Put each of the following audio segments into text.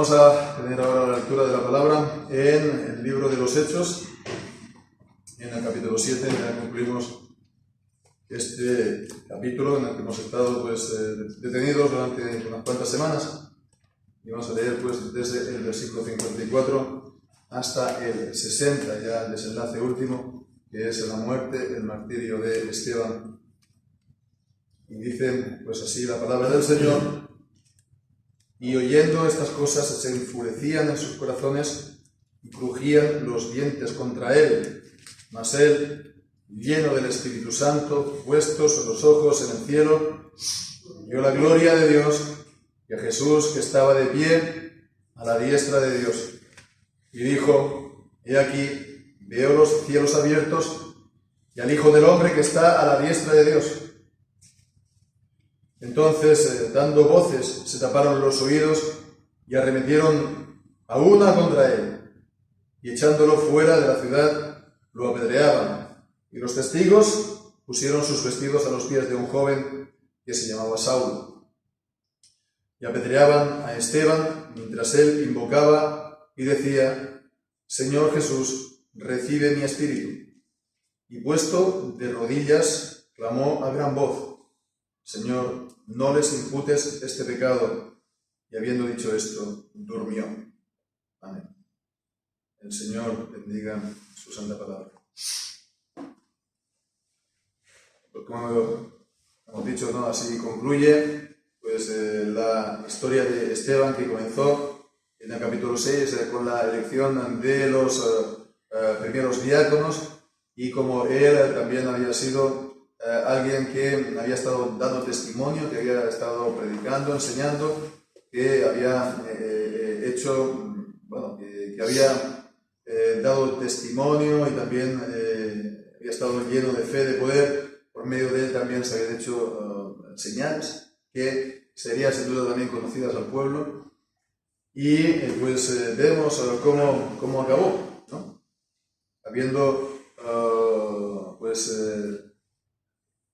Vamos a tener ahora la lectura de la palabra en el libro de los Hechos, en el capítulo 7. Ya concluimos este capítulo en el que hemos estado detenidos durante unas cuantas semanas, y vamos a leer desde el versículo 54 hasta el 60, ya el desenlace último, que es la muerte, el martirio de Esteban. Y dice así la palabra del Señor: y oyendo estas cosas se enfurecían en sus corazones y crujían los dientes contra él. Mas él, lleno del Espíritu Santo, puestos los ojos en el cielo, vio la gloria de Dios y a Jesús que estaba de pie a la diestra de Dios. Y dijo: he aquí, veo los cielos abiertos y al Hijo del Hombre que está a la diestra de Dios. Entonces, dando voces, se taparon los oídos y arremetieron a una contra él, y echándolo fuera de la ciudad, lo apedreaban. Y los testigos pusieron sus vestidos a los pies de un joven que se llamaba Saulo. Y apedreaban a Esteban mientras él invocaba y decía: Señor Jesús, recibe mi espíritu. Y puesto de rodillas, clamó a gran voz: Señor, no les imputes este pecado. Y habiendo dicho esto, durmió. Amén. El Señor bendiga su santa palabra. Pues como hemos dicho, ¿no? Así concluye la historia de Esteban, que comenzó en el capítulo 6 con la elección de los primeros diáconos, y como él también había sido alguien que había estado dando testimonio, que había estado predicando, enseñando, que había que había dado testimonio, y también había estado lleno de fe, de poder. Por medio de él también se habían hecho señales que serían sin duda también conocidas al pueblo. Y vemos cómo acabó, ¿no? Habiendo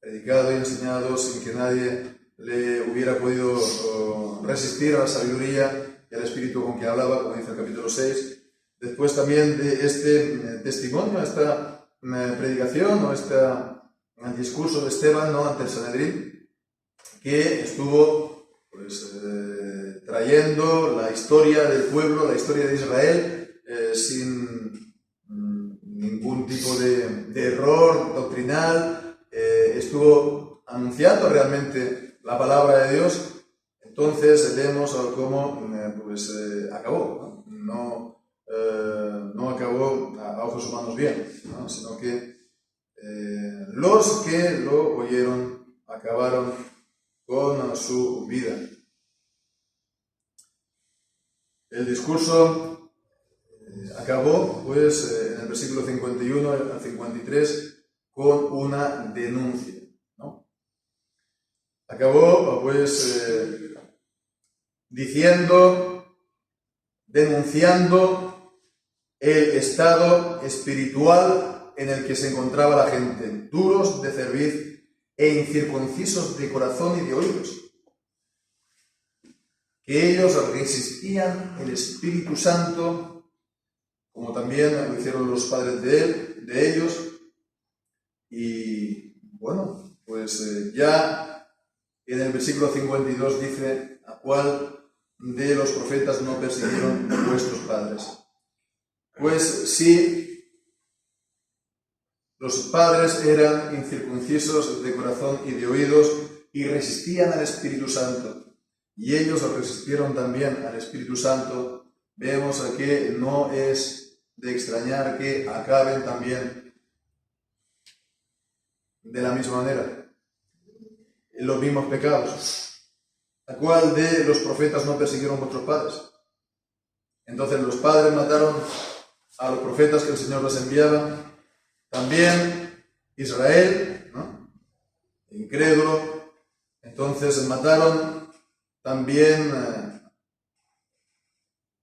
predicado y enseñado sin que nadie le hubiera podido resistir a la sabiduría y al espíritu con que hablaba, como dice el capítulo 6. Después también de este testimonio, esta predicación o este discurso de Esteban, ¿no?, ante el Sanedrín, que estuvo trayendo la historia del pueblo, la historia de Israel, sin ningún tipo de error doctrinal. Estuvo anunciando realmente la palabra de Dios. Entonces vemos cómo acabó, ¿no? No acabó a ojos humanos bien, ¿no? Sino que los que lo oyeron acabaron con su vida. El discurso acabó en el versículo 51 al 53 con una denuncia, ¿no? Acabó denunciando el estado espiritual en el que se encontraba la gente: duros de cerviz e incircuncisos de corazón y de oídos, que ellos resistían el Espíritu Santo, como también lo hicieron los padres de ellos. Y ya en el versículo 52 dice: ¿a cuál de los profetas no persiguieron vuestros padres? Pues si los padres eran incircuncisos de corazón y de oídos y resistían al Espíritu Santo, y ellos resistieron también al Espíritu Santo, vemos que no es de extrañar que acaben también de la misma manera, en los mismos pecados. ¿A cuál de los profetas no persiguieron vuestros padres? Entonces los padres mataron a los profetas que el Señor les enviaba. También Israel, ¿no?, incrédulo. Entonces mataron también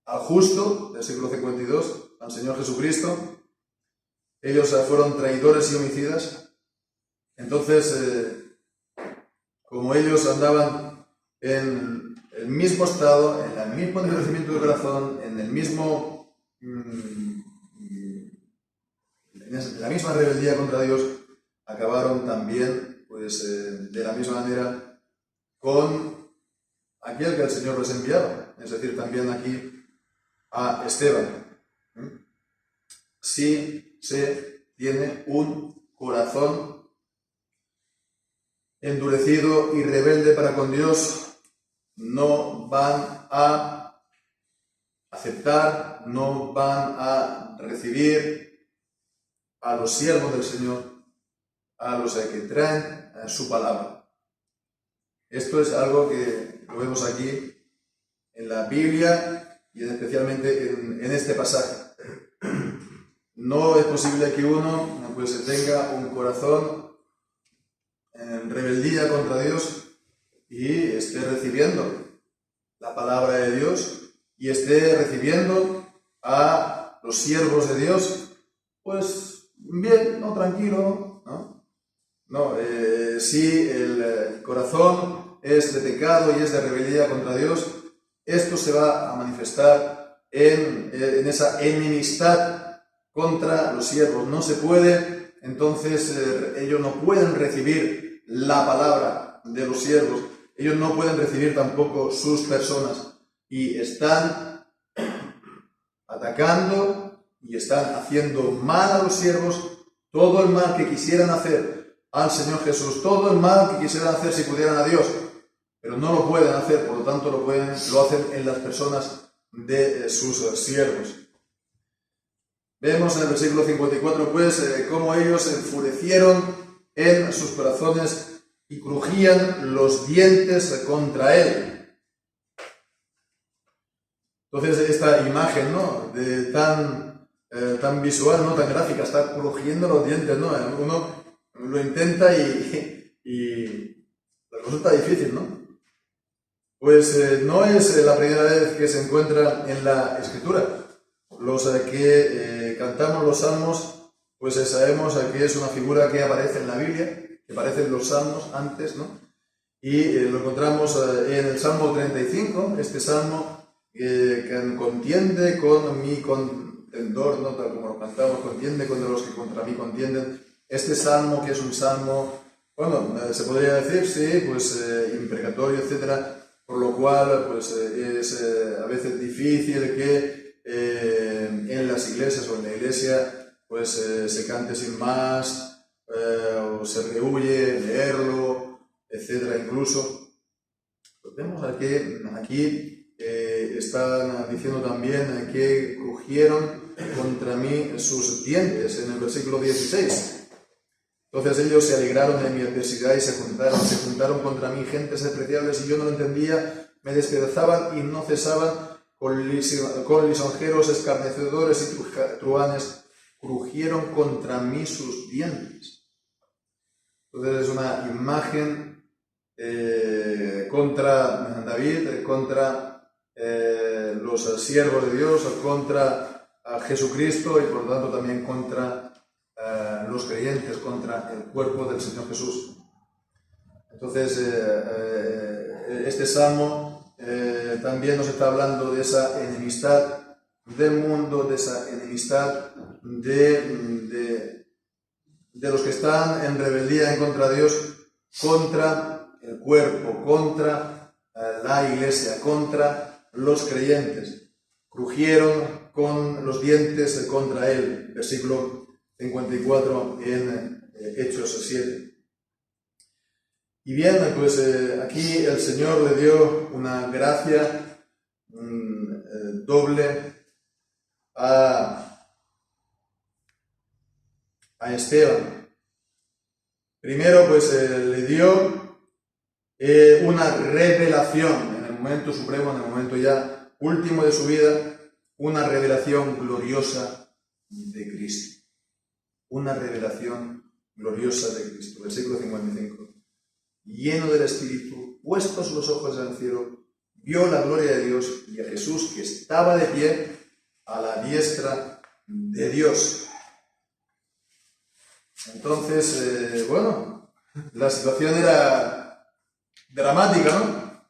al justo, versículo 52, al Señor Jesucristo. Ellos fueron traidores y homicidas. Entonces, como ellos andaban en el mismo estado, en el mismo endurecimiento del corazón, en el mismo, en la misma rebeldía contra Dios, acabaron también, pues, de la misma manera con aquel que el Señor les enviaba, es decir, también aquí a Esteban. Si se tiene un corazón endurecido y rebelde para con Dios, no van a aceptar, no van a recibir a los siervos del Señor, a los que traen su palabra. Esto es algo que lo vemos aquí en la Biblia y especialmente en este pasaje. No es posible que uno pues tenga un corazón en rebeldía contra Dios y esté recibiendo la palabra de Dios y esté recibiendo a los siervos de Dios, pues bien, no, tranquilo, ¿no? No, si el corazón es de pecado y es de rebeldía contra Dios, esto se va a manifestar en esa enemistad contra los siervos. No se puede, entonces ellos no pueden recibir la palabra de los siervos, ellos no pueden recibir tampoco sus personas y están atacando y están haciendo mal a los siervos, todo el mal que quisieran hacer al Señor Jesús, todo el mal que quisieran hacer si pudieran a Dios, pero no lo pueden hacer, por lo tanto lo hacen en las personas de sus siervos. Vemos en el versículo 54, pues, cómo ellos se enfurecieron en sus corazones y crujían los dientes contra él. Entonces, esta imagen, ¿no?, tan visual, ¿no?, tan gráfica, está crujiendo los dientes, ¿no? Uno lo intenta y resulta difícil, ¿no? Pues no es la primera vez que se encuentra en la Escritura. Los que cantamos los salmos, pues sabemos que es una figura que aparece en la Biblia, que aparecen los salmos antes, ¿no? Y lo encontramos en el Salmo 35, este salmo que contiende con mi contendor, ¿no?, tal como lo cantamos, contiende con los que contra mí contienden. Este salmo, que es un salmo, bueno, se podría decir, sí, pues imprecatorio, etcétera, por lo cual pues es a veces difícil que en las iglesias o en la iglesia pues se cante sin más, o se rehuye leerlo, etcétera. Incluso pues vemos aquí están diciendo también que crujieron contra mí sus dientes en el versículo 16. Entonces ellos se alegraron de mi adversidad y se juntaron contra mí gentes despreciables, y yo no lo entendía, me despedazaban y no cesaban, con lisonjeros, escarnecedores y truhanes, crujieron contra mí sus dientes. Entonces es una imagen contra David, contra los siervos de Dios, contra Jesucristo y por lo tanto también contra los creyentes, contra el cuerpo del Señor Jesús. Entonces este salmo también nos está hablando de esa enemistad del mundo, de esa enemistad de los que están en rebeldía en contra de Dios, contra el cuerpo, contra la iglesia, contra los creyentes. Crujieron con los dientes contra él, versículo 54 en Hechos 7. Y bien, pues aquí el Señor le dio una gracia doble a Esteban. Primero, pues le dio una revelación en el momento supremo, en el momento ya último de su vida, una revelación gloriosa de Cristo. Una revelación gloriosa de Cristo. Versículo 55. Lleno del Espíritu, puestos los ojos al cielo, vio la gloria de Dios y a Jesús que estaba de pie a la diestra de Dios. Entonces, bueno, la situación era dramática, ¿no?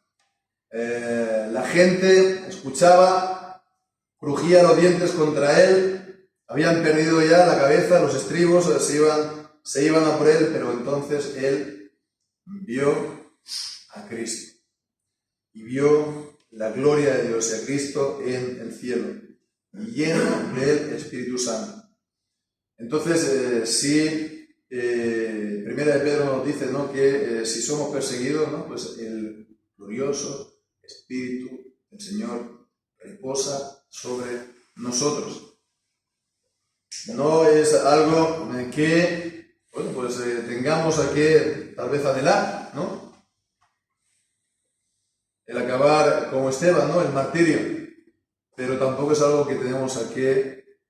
La gente escuchaba, crujía los dientes contra él, habían perdido ya la cabeza, los estribos, se iban a por él, pero entonces él vio a Cristo y vio la gloria de Dios y a Cristo en el cielo, lleno del Espíritu Santo. Entonces, Primera de Pedro nos dice, ¿no?, que si somos perseguidos, ¿no?, pues el glorioso Espíritu del Señor reposa sobre nosotros. No es algo que, bueno, pues tengamos a que tal vez anhelar, ¿no? El acabar como Esteban, ¿no?, el martirio. Pero tampoco es algo que tenemos a que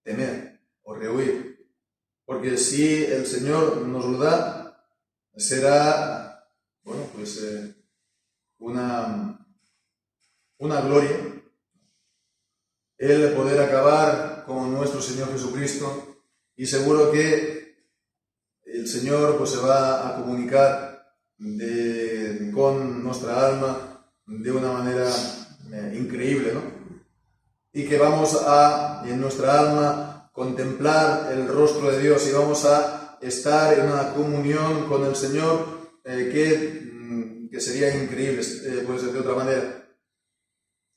temer o rehuir. Porque si el Señor nos lo da, será, bueno, pues una gloria el poder acabar con nuestro Señor Jesucristo, y seguro que el Señor pues se va a comunicar con nuestra alma de una manera increíble, ¿no? Y que vamos a, en nuestra alma, contemplar el rostro de Dios y vamos a estar en una comunión con el Señor que sería increíble, pues de otra manera.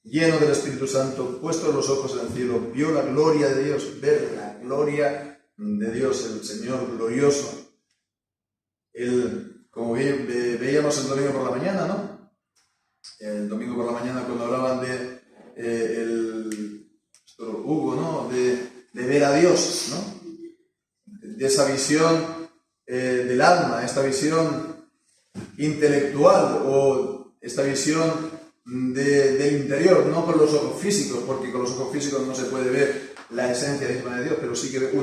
Lleno del Espíritu Santo, puesto los ojos en el cielo, vio la gloria de Dios, ver la gloria de Dios, el Señor glorioso. Como veíamos el domingo por la mañana, ¿no? El domingo por la mañana cuando hablaban de Hugo, ¿no?, de ver a Dios, ¿no?, de esa visión del alma, esta visión intelectual o esta visión del interior, no con los ojos físicos, porque con los ojos físicos no se puede ver la esencia misma de Dios, pero sí que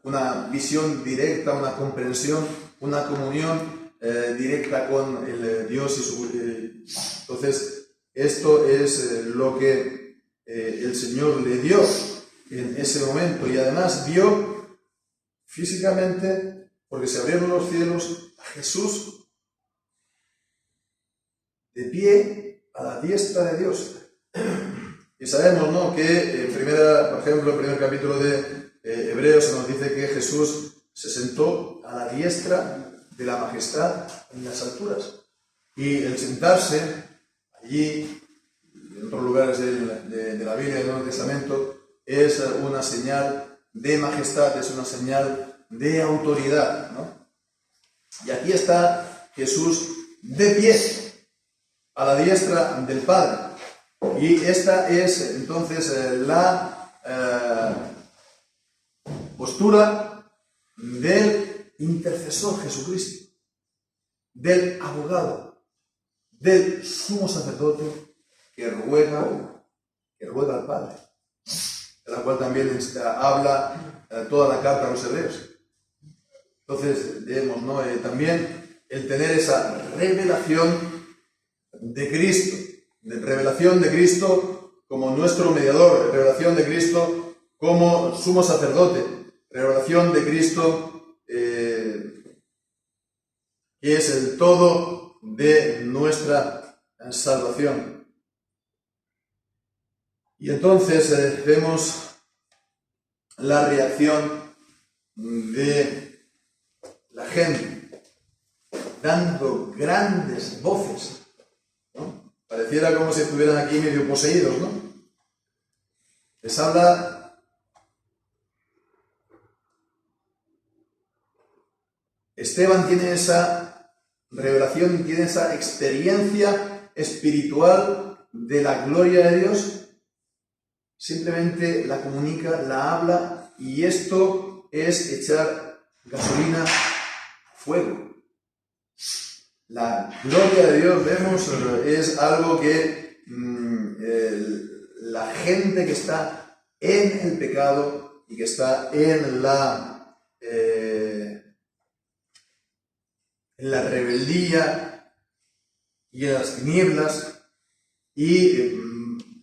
una visión directa, una comprensión, una comunión directa con el Dios y su... Entonces, esto es lo que el Señor le dio en ese momento, y además vio físicamente, porque se abrieron los cielos, a Jesús de pie a la diestra de Dios. Y sabemos, ¿no?, que por ejemplo, el primer capítulo de Hebreos se nos dice que Jesús se sentó a la diestra de la majestad en las alturas. Y el sentarse allí, en otros lugares de la Biblia, del Nuevo Testamento, es una señal de majestad, es una señal de autoridad, ¿no? Y aquí está Jesús de pie a la diestra del Padre. Y esta es entonces la postura del intercesor Jesucristo, del abogado, del sumo sacerdote que ruega al Padre, de la cual también habla toda la carta a los Hebreos. Entonces debemos, ¿no?, también el tener esa revelación de Cristo como nuestro mediador, revelación de Cristo como sumo sacerdote, revelación de Cristo que es el todo de nuestra salvación. Y entonces vemos la reacción de la gente dando grandes voces, ¿no? Pareciera como si estuvieran aquí medio poseídos, ¿no? Les habla Esteban, tiene esa revelación, tiene esa experiencia espiritual de la gloria de Dios, simplemente la comunica, la habla, y esto es echar gasolina a fuego. La gloria de Dios, vemos, es algo que la gente que está en el pecado y que está en la rebeldía y en las tinieblas y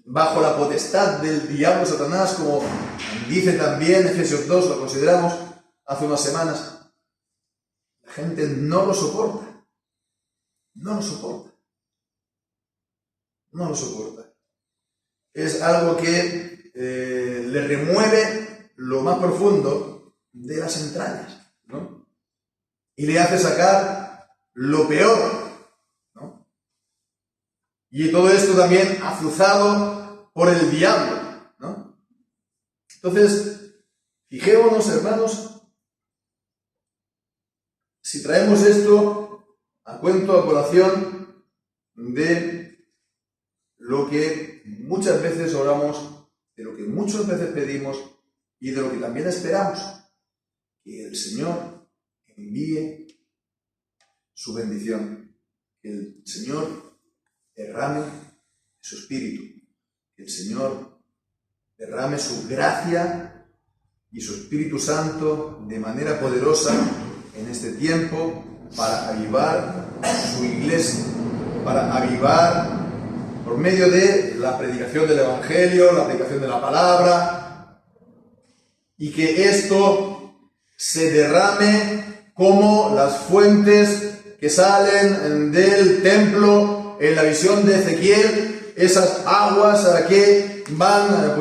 bajo la potestad del diablo Satanás, como dice también Efesios 2, lo consideramos hace unas semanas, la gente no lo soporta. No lo soporta. no lo soporta. Es algo que le remueve lo más profundo de las entrañas, ¿no? Y le hace sacar lo peor, ¿no? Y todo esto también azuzado por el diablo, ¿no? Entonces, fijémonos, hermanos, si traemos esto a cuento, a colación de lo que muchas veces oramos, de lo que muchas veces pedimos y de lo que también esperamos, que el Señor envíe su bendición, que el Señor derrame su espíritu, que el Señor derrame su gracia y su Espíritu Santo de manera poderosa en este tiempo para avivar su iglesia, para avivar por medio de la predicación del Evangelio, la predicación de la palabra, y que esto se derrame como las fuentes que salen del templo en la visión de Ezequiel, esas aguas que van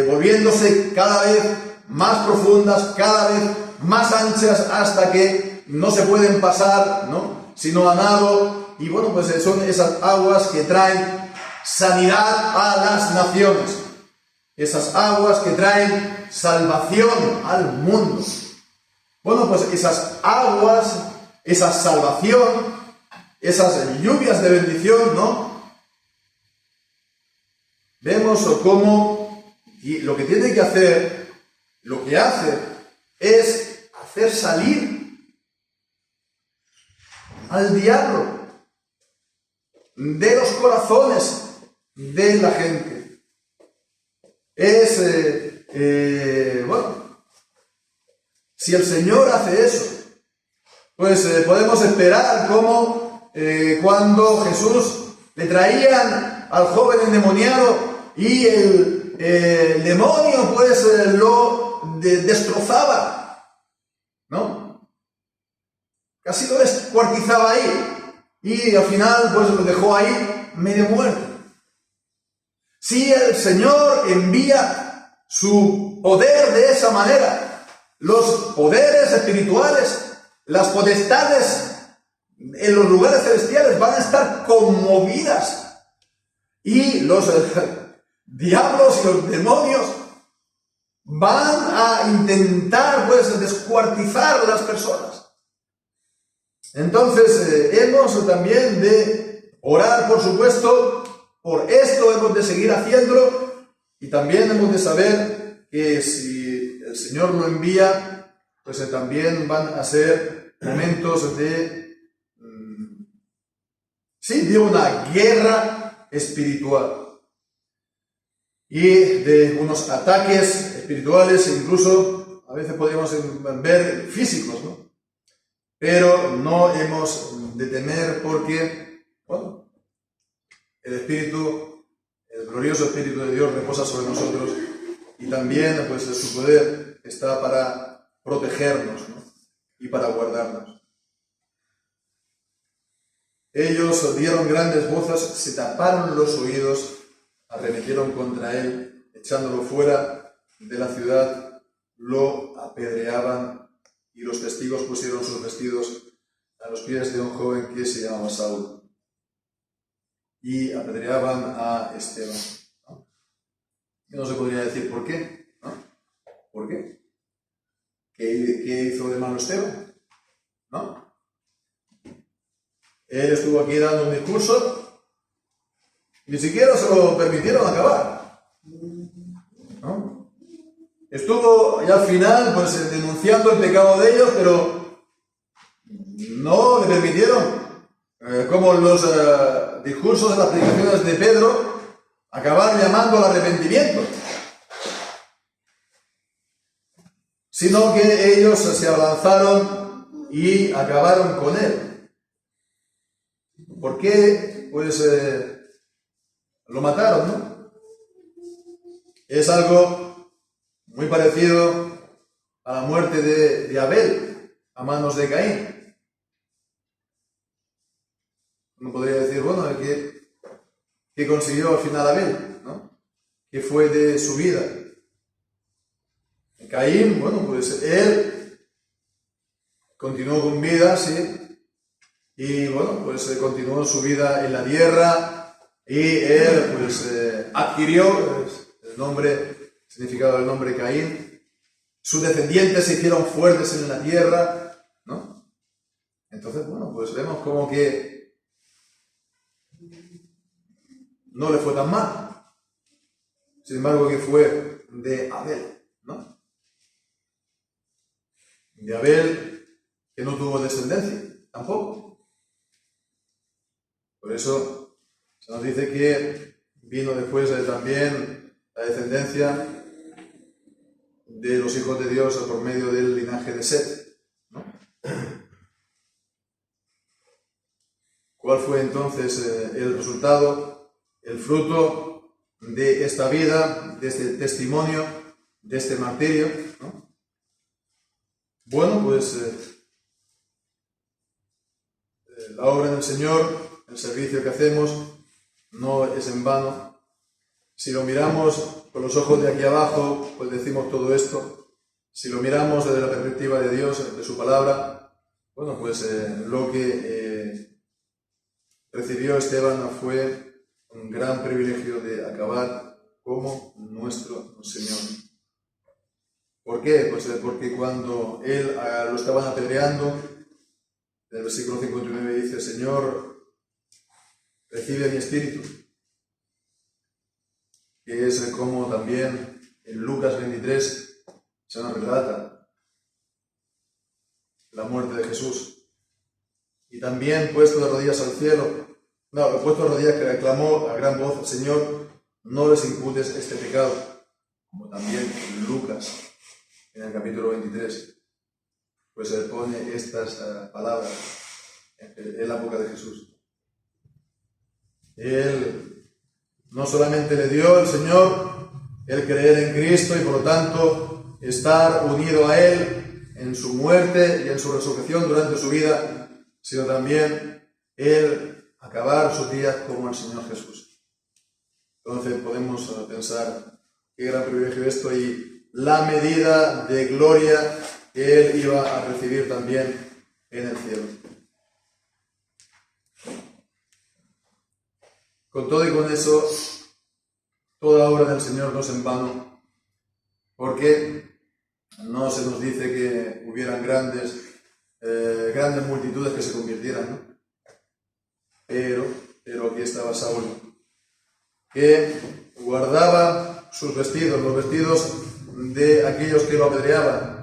volviéndose cada vez más profundas, cada vez más anchas, hasta que no se pueden pasar, ¿no?, sino a nado. Y bueno, pues son esas aguas que traen sanidad a las naciones, esas aguas que traen salvación al mundo. Bueno, pues esas aguas, esa salvación, esas lluvias de bendición, ¿no? Vemos cómo lo que tiene que hacer, lo que hace, es hacer salir al diablo de los corazones de la gente. Es, si el Señor hace eso, pues podemos esperar como cuando Jesús le traían al joven endemoniado y el demonio pues lo destrozaba, ¿no? Casi lo descuartizaba ahí. Y al final, pues lo dejó ahí medio muerto. Si el Señor envía su poder de esa manera, los poderes espirituales, las potestades en los lugares celestiales van a estar conmovidas. Y los diablos y los demonios van a intentar, pues, descuartizar a las personas. Entonces, hemos también de orar, por supuesto, por esto hemos de seguir haciéndolo, y también hemos de saber que si el Señor lo envía, pues también van a ser momentos de una guerra espiritual y de unos ataques espirituales, e incluso a veces podríamos ver físicos, ¿no? Pero no hemos de temer porque, bueno, el glorioso Espíritu de Dios reposa sobre nosotros, y también pues su poder está para protegernos, ¿no?, y para guardarnos. Ellos dieron grandes voces, se taparon los oídos, arremetieron contra él, echándolo fuera de la ciudad, lo apedreaban, y los testigos pusieron sus vestidos a los pies de un joven que se llamaba Saulo, y apedreaban a Esteban, ¿no? Y no se podría decir por qué, ¿no? ¿Por qué? ¿Qué hizo de malo Esteban? ¿No? Él estuvo aquí dando un discurso, ni siquiera se lo permitieron acabar, ¿no? Estuvo ya al final pues denunciando el pecado de ellos, pero no le permitieron, como los discursos de las predicaciones de Pedro, acabar llamando al arrepentimiento, sino que ellos se abalanzaron y acabaron con él. ¿Por qué? Pues lo mataron, ¿no? Es algo muy parecido a la muerte de Abel a manos de Caín. Uno podría decir, bueno, que ¿Qué consiguió al final Abel? ¿No? ¿Qué fue de su vida? Caín, bueno, pues él continuó con vida, sí, y bueno, pues continuó su vida en la tierra, y él pues adquirió el nombre, el significado del nombre Caín. Sus descendientes se hicieron fuertes en la tierra, ¿no? Entonces, bueno, pues vemos como que no le fue tan mal. Sin embargo, que fue de Abel, ¿no? De Abel, que no tuvo descendencia, tampoco. Por eso se nos dice que vino después también la descendencia de los hijos de Dios por medio del linaje de Set, ¿no? ¿Cuál fue entonces el resultado, el fruto de esta vida, de este testimonio, de este martirio, ¿no? Bueno, pues la obra del Señor, el servicio que hacemos, no es en vano. Si lo miramos con los ojos de aquí abajo, pues decimos todo esto. Si lo miramos desde la perspectiva de Dios, de su palabra, bueno, pues lo que recibió Esteban fue un gran privilegio de acabar como nuestro Señor. ¿Por qué? Pues porque cuando él lo estaban apedreando, en el versículo 59 dice: Señor, recibe mi espíritu. Que es como también en Lucas 23 se nos relata la muerte de Jesús. Y también puesto de rodillas al cielo, puesto de rodillas, que reclamó a gran voz: Señor, no les imputes este pecado. Como también en Lucas, en el capítulo 23, pues se pone estas palabras en la boca de Jesús. Él no solamente le dio el Señor el creer en Cristo y por lo tanto estar unido a Él en su muerte y en su resurrección durante su vida, sino también Él acabar sus días como el Señor Jesús. Entonces podemos pensar qué gran privilegio esto y la medida de gloria que Él iba a recibir también en el cielo. Con todo y con eso, toda obra del Señor no es en vano, porque no se nos dice que hubieran grandes multitudes que se convirtieran, ¿no? Pero aquí estaba Saúl, que guardaba sus vestidos, los vestidos de aquellos que lo apedreaban.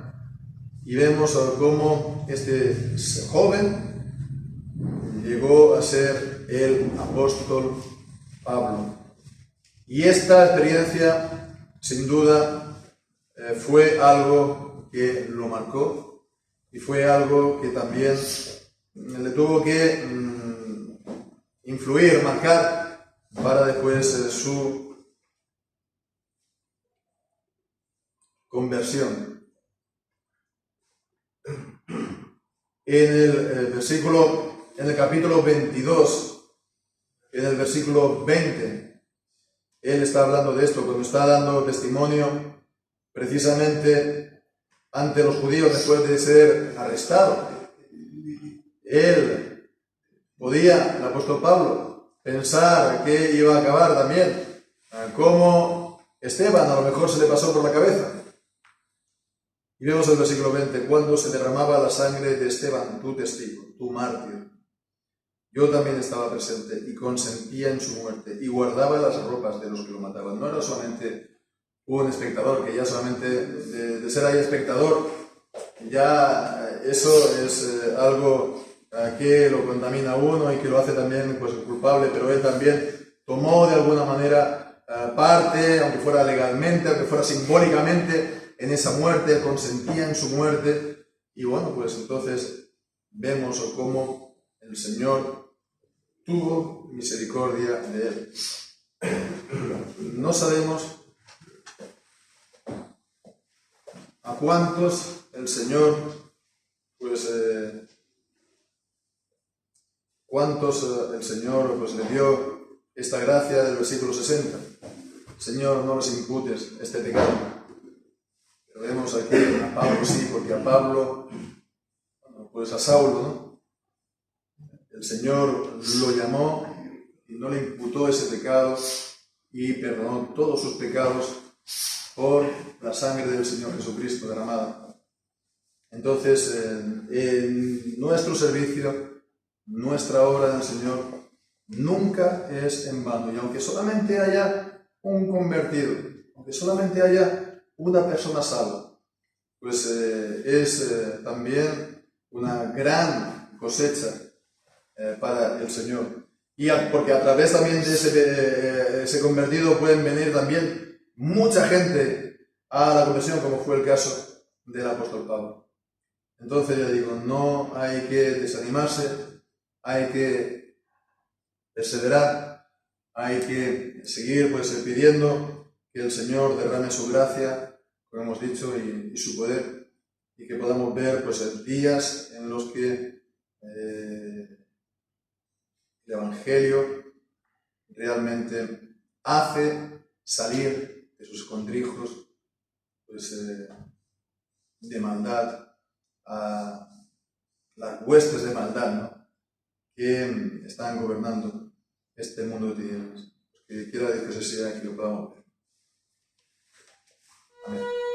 Y vemos cómo este joven llegó a ser el apóstol Pablo. Y esta experiencia, sin duda, fue algo que lo marcó y fue algo que también le tuvo que influir, marcar para después su conversión. En el capítulo 22, en el versículo 20, él está hablando de esto, cuando está dando testimonio precisamente ante los judíos después de ser arrestado. Él podía, el apóstol Pablo, pensar que iba a acabar también, como Esteban, a lo mejor se le pasó por la cabeza. Y vemos el versículo 20, cuando se derramaba la sangre de Esteban, tu testigo, tu mártir. Yo también estaba presente y consentía en su muerte y guardaba las ropas de los que lo mataban. No era solamente un espectador, que ya solamente de ser ahí espectador, ya eso es algo que lo contamina a uno y que lo hace también pues culpable, pero él también tomó de alguna manera parte, aunque fuera legalmente, aunque fuera simbólicamente, en esa muerte, consentía en su muerte. Y bueno, pues entonces vemos cómo el Señor tuvo misericordia de él. No sabemos a cuántos el Señor, pues, cuántos el Señor pues le dio esta gracia del versículo 60. Señor, no les imputes este pecado. Pero vemos aquí a Pablo sí, porque a Pablo, pues a Saulo, ¿no? El Señor lo llamó y no le imputó ese pecado y perdonó todos sus pecados por la sangre del Señor Jesucristo derramada. Entonces, en nuestro servicio, nuestra obra del Señor nunca es en vano. Y aunque solamente haya un convertido, aunque solamente haya una persona salva, pues es también una gran cosecha para el Señor. Y porque a través también de ese convertido pueden venir también mucha gente a la conversión, como fue el caso del apóstol Pablo. Entonces ya digo, no hay que desanimarse, hay que perseverar, hay que seguir pues pidiendo que el Señor derrame su gracia, como hemos dicho, y su poder, y que podamos ver pues días en los que el Evangelio realmente hace salir de sus escondrijos pues, de maldad a las huestes de maldad, ¿no?, que están gobernando este mundo de tinieblas. Que quiera Dios que se sea y que lo podamos ver. Amén.